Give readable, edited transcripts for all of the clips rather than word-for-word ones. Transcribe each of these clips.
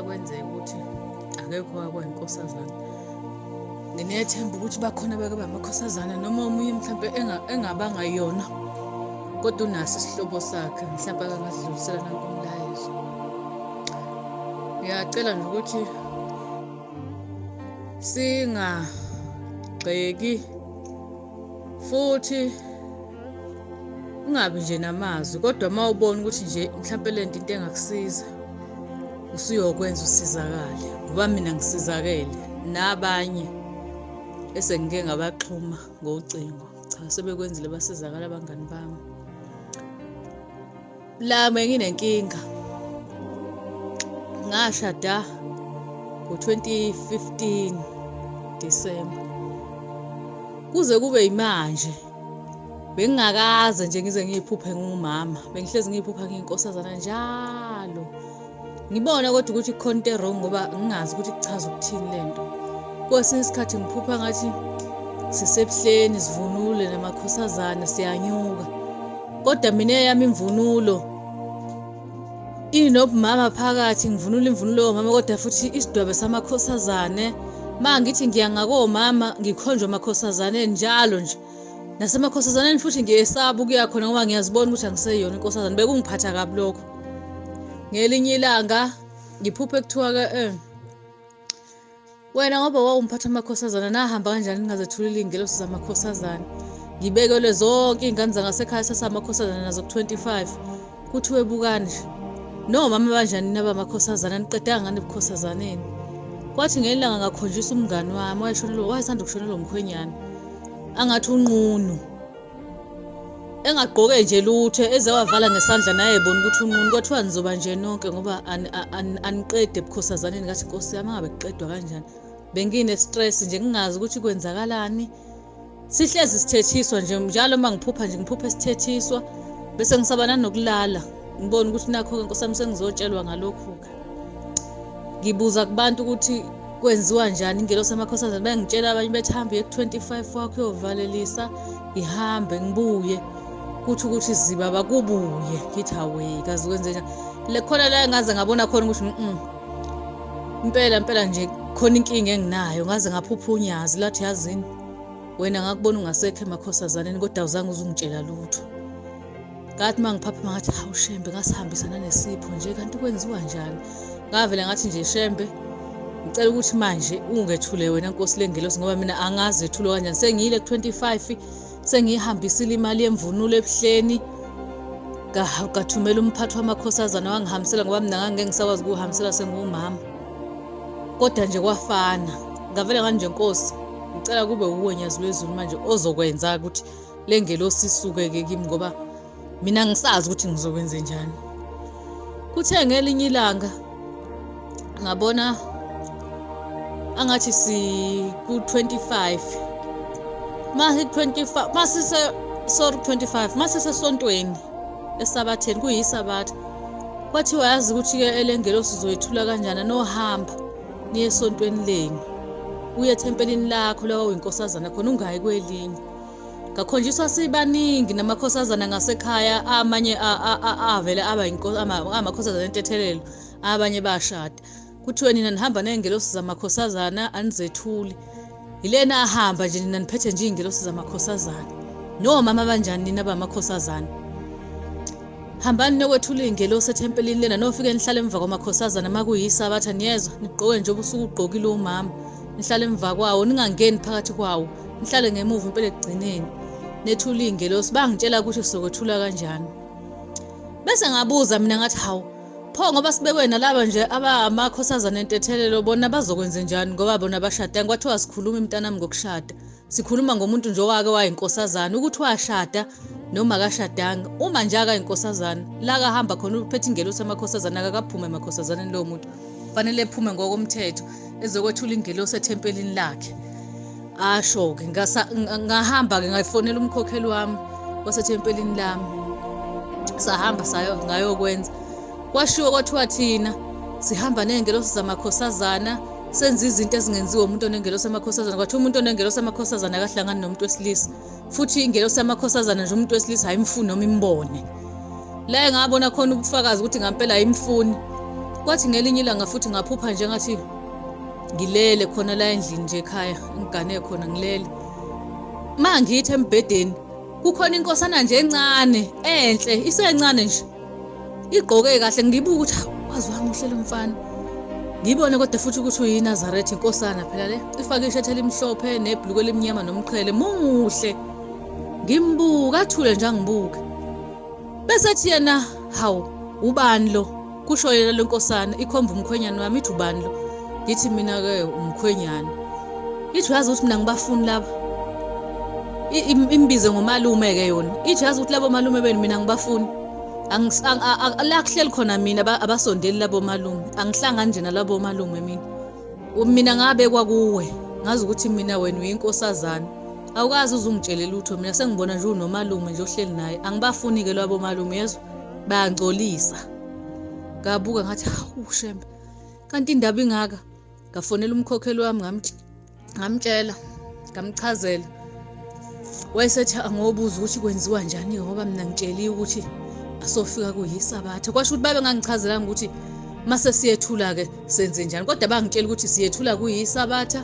kwenzeka ukuthi akekho wakwayinkosazana. Nginethemba ukuthi bakhona bake bamakhosazana noma omunye mhlawumbe engabanga yona kodwa unaso isihlobo sakhe mhlawumbe akangadlulisela nanku umlayezo. Ngiyacela nje ukuthi singagxeki futhi ungabi nje namazwi kodwa uma ubona ukuthi nje mhlawumbe lento into engakusiza usuyokwenza usizakale ngoba mina ngisizakele nabanye esengike ngabaxhuma ngocingo cha sebekwenzile basizakala abangani bami. La nginenkinga ngashada ngo-2015 December kuze kube yimanje bengingakaze nje ngize ngiyiphuphe ngumama bengihlezi ngiyiphupha ngiyinkosazana njalo ngibona kodwa ukuthi kukhona into wrong ngoba ngingazi ukuthi kuchaza ukuthini lento. Kwesinye isikhathi ngiphupha ngathi sisebuhleni sivunule namakhosazana siyanyuka kodwa mina eyami imvunulo inobumama phakathi ngivunula imvunulo yomama kodwa futhi isidwabe samakhosazane mangithi ngiya ngakomama ngikhonjwa amakhosazaneni njalo nje nasemakhosazaneni futhi ngiyesaba ukuya khona ngoba ngiyazibona ukuthi angiseyona inkosazana bekungiphatha kabi lokho. Ngelinye ilanga ngiphuphe kuthiwa ke wena ngoba wawumphatha amakhosazana nahamba kanjani ngingazethulile ingelosi zamakhosazana ngibekelwe zonke izingane zangasekhaya sesamakhosazana nazo 25 kuthiwe bukani nje no mama banjani nabamakhosazana niqedanga ngani ebukhosazaneni. Kwathi ngelanga ngakhonjisa umngani wami wayesanda ukushonelwa umkhwenyana angathi unqunu engagqoke nje lutho eze wavala ngesandla naye ebona ukuthi unqunu kwathiwa nizoba nje nonke ngoba aniqede ebukhosazaneni. Ngathi Nkosi yami ngabe kuqedwa kanjani bengine stress nje ngingazi ukuthi kwenzakalani. Sihlezi sithethiswa nje njalo uma ngiphupha nje ngiphupha esithethiswa bese ngisabana nokulala ngibona ukuthi nakho Nkosi yami sengizotshelwa ngalokhu-ke. Ngibuza kubantu ukuthi kwenziwa njani ingelosi yamakhosazana bengitshela abanye bethi hambe ku-25 wakho uyovalelisa ihambe ngibuye kuthi ukuthi zibaba kubuye ngithi hawe kazi kwenze njani khona la ngaze ngabona khona ukuthi impela nje khona inkinga enginayo ngaze ngaphupha unyazi lathi yazini wena ngakubona ungasekho emakhosazaneni kodwa awuzange uzungitshela lutho. Ngathi mangiphapha ngathi hawu Shembe ngasihambisana nesipho nje kanti kwenziwa njani. Ngavela ngathi nje Shembe ngicela ukuthi manje ungethule wena Nkosi lengelosi ngoba mina angazi ethulo kanjani sengiyile ku-25 sengihambisile imali yemvunulo ebuhleni ngathumela umphathi wamakhosazana wangihambisela ngoba mina ngangeke ngisakwazi ukuhambisela sengumama kodwa nje kwafana. Ngavela ngani nje Nkosi ngicela kube uwonyazi lwezulu manje ozokwenza ukuthi lengelosi isuke-ke kimi ngoba mina ngisazi ukuthi ngizokwenza njani. Kuthe ngelinye ilanga ngabona angathi ku-25 25 masise esabatheni kuyisabatha kwathiwa yazi ukuthi-ke elengelosi uzoyithula kanjani nohamba niye esontweni leni uye ethempelini lakho la wayinkosazana khona ungayi kwelinye. Ngakhonjiswa sibaningi namakhosazana ngasekhaya amanye avele amakhosazana entethelelo abanye bashada kuthiwe nina nihamba nengelosi zamakhosazana anizethuli yilena ahamba nje nina niphethe nje ingelosi zamakhosazana nomama banjani nina bamakhosazana hambani nokwethula ingelosi ethempelini lena nofike nihlale emva kwamakhosazana makuyisabatha niyezwa nigqoke nje obusuku ugqokile umama nihlale emva kwawo ningangeni phakathi kwawo nihlale ngemuva impela ekugcineni nethula ingelosi bangitshela ukuthi sizokwethula kanjani. Bese ngabuza mina ngathi hawu pho ngoba sibekwe nalaba nje abamakhosazana entethelelo bona bazokwenza njani ngoba bona bashada. Kwathiwa sikhuluma imntanami ngokushada sikhuluma ngomuntu nje owake wayinkosazana ukuthi washada noma akashadanga. Uma nje akayinkosazana la kahamba khona uphethe ingelosi yamakhosazana akaphume emakhosazaneni lo muntu fanele ephume ngokomthetho ezokwethula ingelosi ethempelini lakhe. Asho-ke ngahamba-ke ngayifonela umkhokheli wami wasethempelini lami sahamba ngayokwenza. Kwashiwo kwathiwa thina sihamba nengelosi zamakhosazana senza izinto ezingenziwa umuntu onengelosi yamakhosazana. Kwathiwa umuntu onengelosi yamakhosazana akahlangani nomuntu wesilisa futhi ingelosi yamakhosazana nje umuntu wesilisa ayimfuni noma imbone. La ngabona khona ubufakazi ukuthi ngampela ayimfuni Kwathi ngelinye ilanga futhi ngaphupha nje ngathi ngilele khona la endlini nje ekhaya ngigane khona ngilele. Mangithi embhedeni kukhona inkosana nje encane enhle isencane nje igqoke kahle ngibuka ukuthi wazi wamuhle lo mfana. Ngibone kodwa futhi ukuthi uyiNazaretha inkosana phela le ifake ishatha elimhlophe nebhuluko elimnyama nomqhele muhle. Ngimbuka athule nje angibuke. Bese ethi yena hawu ubani lo kusho yena le nkosana ikhomba umkhwenyana wami ithi ubani lo ngithi mina ke umkhwenyana. Ithi uyazi ukuthi mina ngibafuni laba imbize ngomalume ke yona. Ithi uyazi ukuthi labo malume beni mina ngibafuni. La kuhleli khona mina abasondeli labo malume angihlangani nje nalabo malume mina. Mina ngabe kwakuwe ngazi ukuthi mina wena uyinkosazana. Awukazi uzungitshele lutho mina sengibona nje unomalume nje ohleli naye angibafuni ke labo malume yezwa bayangcolisa. Ngabuka ngathi hawu shembe kanti indaba ingaka. Ngafonela umkhokheli wami ngamtshela ngamchazela. Wayesethi angobuza ukuthi kwenziwa njani ngoba mina ngitsheliwe ukuthi asofika kuyisabatha. Kwasho ukuthi babe ngangichazelanga ukuthi mase siyethula ke senze njani kodwa bangitshela ukuthi siyethula kuyisabatha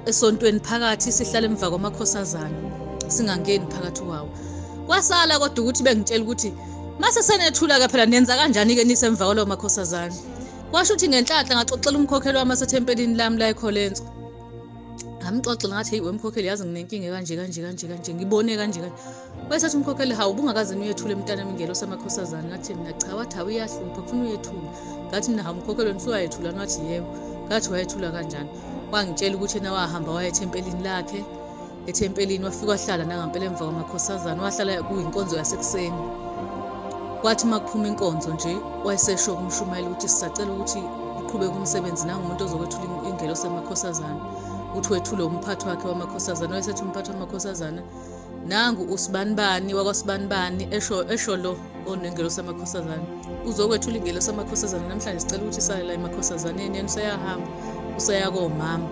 esontweni phakathi sihlala emva kwamakhosazana singangeni phakathi kwawo. Kwasala kodwa ukuthi bengitshela ukuthi mase senethula ke phela nenza kanjani ke nisemva kwalo makhosazana. Kwasho ukuthi ngenhlanhla ngaxoxela umkhokheli wami asethempelini lami la eKholenzo. Ngamxoxela ngathi hey wemkhokheli yazi nginenkinga kanje ngibone kanje. Wayesethi umkhokheli hawu ubungakaze uyethule emntanami ingelo samakhosazana. Ngathi mina cha wathi uyahlupha ufuna uyethula. Ngathi mina hawu umkhokheli wena usuyayethula nathi yebo. Ngathi wayethula kanjani. Wangitshela ukuthi yena wahamba waya ethempelini lakhe. Ethempelini wafika wahlala nangampela emva kwamakhosazana wahlala kuyinkonzo yasekuseni. Kwathi makuphuma inkonzo nje wayesesho kumshumayeli ukuthi sisacela ukuthi uqhubeke umsebenzi nangumuntu ozokwethula ingelo samakhosazana. Uthi wethule umphathi wakhe wamakhosazana. Wayesethi umphathi wamakhosazana nangu usibanibani wakwaSibanibani esho lo onengelo samakhosazana uzokwethula ingelo samakhosazana namhlanje sicela ukuthi isale la emakhosazaneni yena useyahamba usaya komama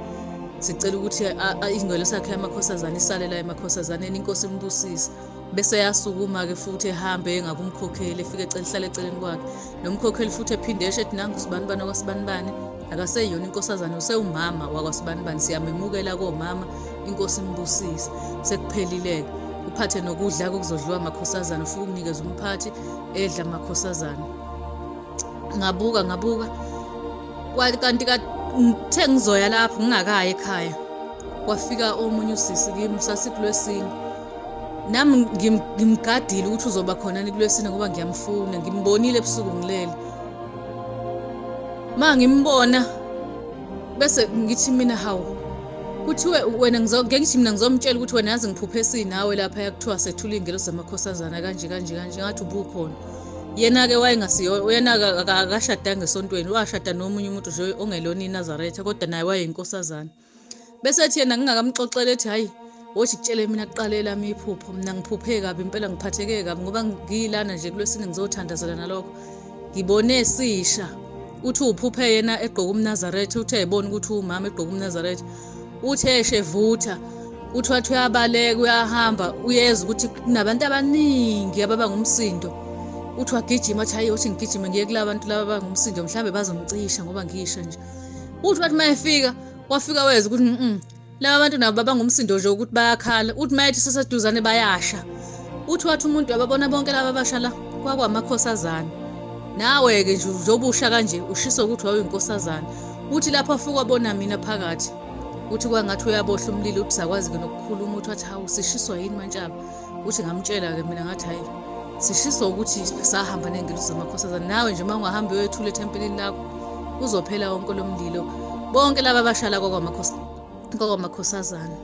sicela ukuthi ingelo sakhe yamakhosazana isale la emakhosazaneni inkosi imbusise bese yasukuma ke futhi ehambe engabe umkhokheli efike ecela ihlale eceleni kwakhe nomkhokheli futhi ephinde esho ethi nangu usibanibani wakwaSibanibani akaseyona inkosazana usewumama wakwaSibanibani siyamemukela komama inkosi imbusise sekuphelile uphathe nokudla okuzodliwa amakhosazana ufike ukunikeza umphathi edla amakhosazana. Ngabuka kanti ngithe ngizoya lapho ngingakaya ekhaya kwafika omunye usisi kimi sasikulwesini nami ngimgadile ukuthi uzoba khona kulwesini ngoba ngiyamfuna ngimbonile ebusuku ngilele mangimbona bese ngithi mina hawu kuthiwe wena ngithi mina ngizomtshela ukuthi wena yazi ngiphuphe sinawe lapha yakuthiwa sethula ingelo zamakhosazana kanje ngathi ubukhona. Yena ke wayengasiyo yena akashadanga esontweni washada nomunye umuntu nje ongelona iNazaretha kodwa naye wayeyinkosazana. Bese ethi yena ngingakamxoxela ethi hayi wothi kutshele mina kuqale lami iphupho mina ngiphuphe kabi impela ngiphatheke kabi ngoba ngilana nje kulwesini ngizothandazela nalokho ngibone sisha uthi uphuphe yena egqoka umNazaretha uthe ebona ukuthi umama egqoka umNazaretha uthe eshevutha uthi wathi uyabaleka uyahamba uyeza ukuthi kunabantu abaningi ababa ngumsindo uthi wagijima athi hayi uthi ngigijime ngiye kulabantu laba abangumsindo mhlambe bazomcisha ngoba ngisha nje uthi wathi mayefika wafika weza ukuthi laba bantu nabo babangumsindo nje ukuthi bayakhala uthi mayethi saseduzane bayasha uthi wathi umuntu wababona bonke laba abashala kwakwamakhosazana nawe ke nje uzobusha kanje ushiso ukuthi wayeyinkosazana uthi lapho afika wabona mina phakathi uthi kwangathi uyabohla umlilo uthi sakwazi ke nokukhuluma uthi wathi hawu sishiswa yini mantshaba uthi ngamtshela ke mina ngathi hayi sishiswa ukuthi sahamba nengelo zamakhosazana nawe nje mawungahamba uyethula ethempelini lakho uzophela wonke lo mlilo bonke laba abashala kwakwamakhosazana.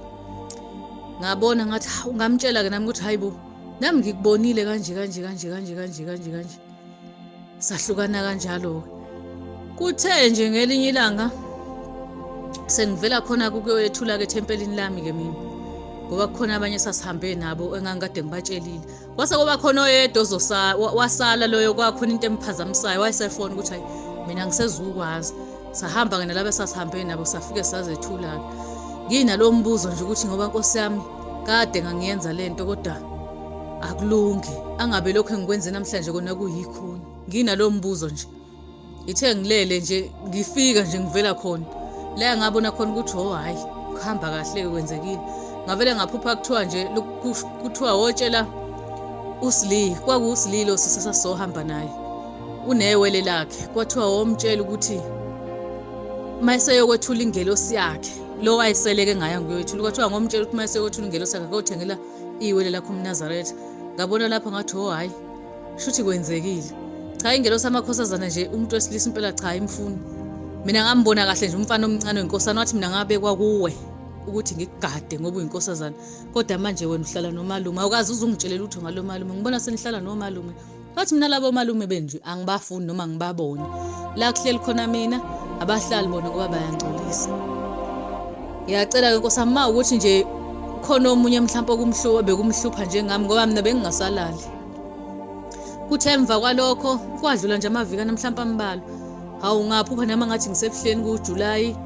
Ngabona ngathi ungamtshela ke nami ukuthi hayibo nami ngikubonile kanje sahlukana kanjalo kuthe nje ngelinye ilanga sengivela khona kuyoyethula ke ethempelini lami ke mina ngoba kukhona abanye sasihambe nabo engangikade ngibatshelile kwase kuba khona oyedwa wasala loyo kwakhona into emphazamisayo wayesefona ukuthi hayi mina ngisezukwazi sahamba ke nalabo sasihambe nabo safike sazethula nginalo mbuzo nje ukuthi ngoba Nkosi yami kade ngangiyenza lento kodwa akulungi angabe lokho engikwenze namhlanje kona kuyikhuni nginalo mbuzo nje Ngithe ngilele nje ngifika nje ngivela khona la ngabona khona ukuthi hhayi kuhamba kahle kwenzekile. Ngavele ngaphupha kuthiwa nje kuthiwa wotshela uSli, kwakuwuSli lo sisi sasizohamba naye unewele lakhe, kwathiwa womtshela ukuthi mayeseyokwethula ingelosi yakhe lo wayeseleke ngayo ngiyoyithula, kwathiwa ngomtshela ukuthi mayeseyokwethula ingelosi yakhe akothengela iwele lakhe umNazaretha. Ngabona lapho ngathi hhayi shuthi kwenzekile. Cha, ingelosi yamakhosazana nje umuntu wesilisa impela cha imfuni. Mina ngambona kahle nje umfana omncane wenkosana, wathi mina ngabekwa kuwe ukuthi ngikugade ngoba uyinkosazana, kodwa manje wena uhlala nomalume, awukazi uzungitshelela utho ngalo malume. Ngibona senihlala nomalume, wathi mina labo malume benje angibafuni noma ngibabone. La kuhleli khona mina abahlali bona ngoba bayangcolisa. Ngiyacela-ke nkosami ma ukuthi nje khona omunye mhlawumbe bekumhlupha njengami ngoba mina bengingasalali. Kuthe emva kwalokho kwadlula nje amavikana mhlawumbe ambalwa, hawu ngaphupha nami ngathi ngisebuhleni kuJulayi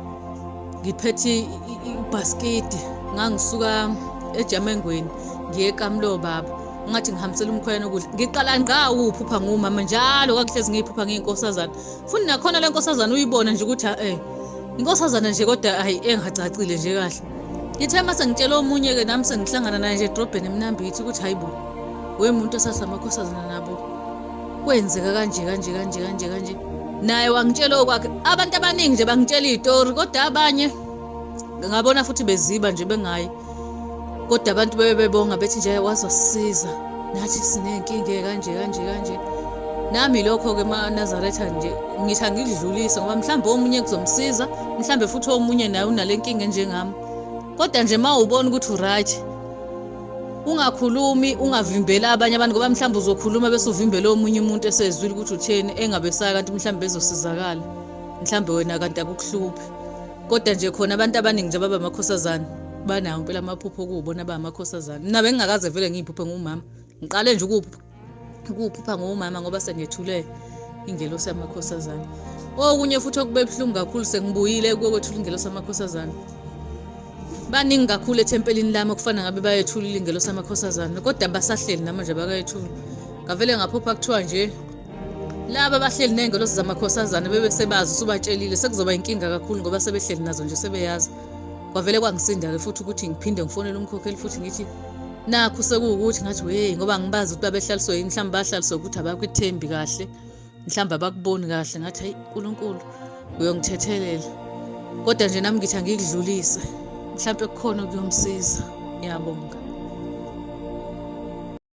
ngiphethe ibhaskidi, ngangisuka eJamengweni ngiye eKamlo baba, ngathi ngihambisela umkhwena ukudla. Ngiqala ngqa ukuphupha ngumama njalo, kwakuhlezi ngiyiphupha ngiyinkosazana. Futhi nakhona le nkosazana uyibona nje ukuthi inkosazana nje kodwa engacacile nje kahle. Ngithe mase ngitshela omunye-ke nami sengihlangana naye nje edrobheni eMnambithi ukuthi hayibo wemuntu esathi amakhosazana nabo kwenzeka kanje. Naye wangitshela okwakhe. Abantu abaningi nje bangitshela iy'tori, kodwa abanye ngabona futhi beziba nje bengayi, kodwa abantu bebonga bethi nje wazosisiza nathi sinenkinga kanje. Nami lokho-ke maNazaretha nje ngithi angikudlulise ngoba mhlawumbe omunye kuzomsiza, mhlawumbe futhi omunye naye unale nkinga enjengami. Kodwa nje ma ubona ukuthi uright, ungakhulumi, ungavimbeli abanye abantu ngoba mhlawumbe uzokhuluma bese uvimbele omunye umuntu esezwile ukuthi utheni, engabesaya kanti mhlawumbe bezosizakala, mhlawumbe wena kanti akukuhluphi. Kodwa nje khona abantu abaningi nje baba amakhosazana banawo impela amaphupho okuwubona abamakhosazana. Mina bengingakaze vele ngiyiphuphe ngumama, ngiqale nje ukuphupha ngumama ngoba sengethule ingelosi yamakhosazana. Okunye futhi okube buhlungu kakhulu, sengibuyile kokwethula ingelosi yamakhosazana. Baningi kakhulu ethempelini lami okufana ngabe bayethula ingelosi yamakhosazana, kodwa basahleli namanje bakayethula. Ngavele ngaphupha kuthiwa nje laba abahleli ney'ngelosi zamakhosazana bebe sebazi usubatshelile sekuzoba inkinga kakhulu ngoba sebehleli nazo nje sebeyazi. Kwavele kwangisinda-ke futhi ukuthi ngiphinde ngifonele umkhokheli futhi ngithi nakhu sekuwukuthi ngathi ngoba ngibazi ukuthi babehlaliswe yini, mhlawumbe bahlaliswe ukuthi abakwithembi kahle, mhlawumbe abakuboni kahle. Ngathi hayi nkulunkulu uyongithethelela, kodwa nje nami ngithi angikudlulise, mhlawumbe kukhona okuyomsiza. Ngiyabonga.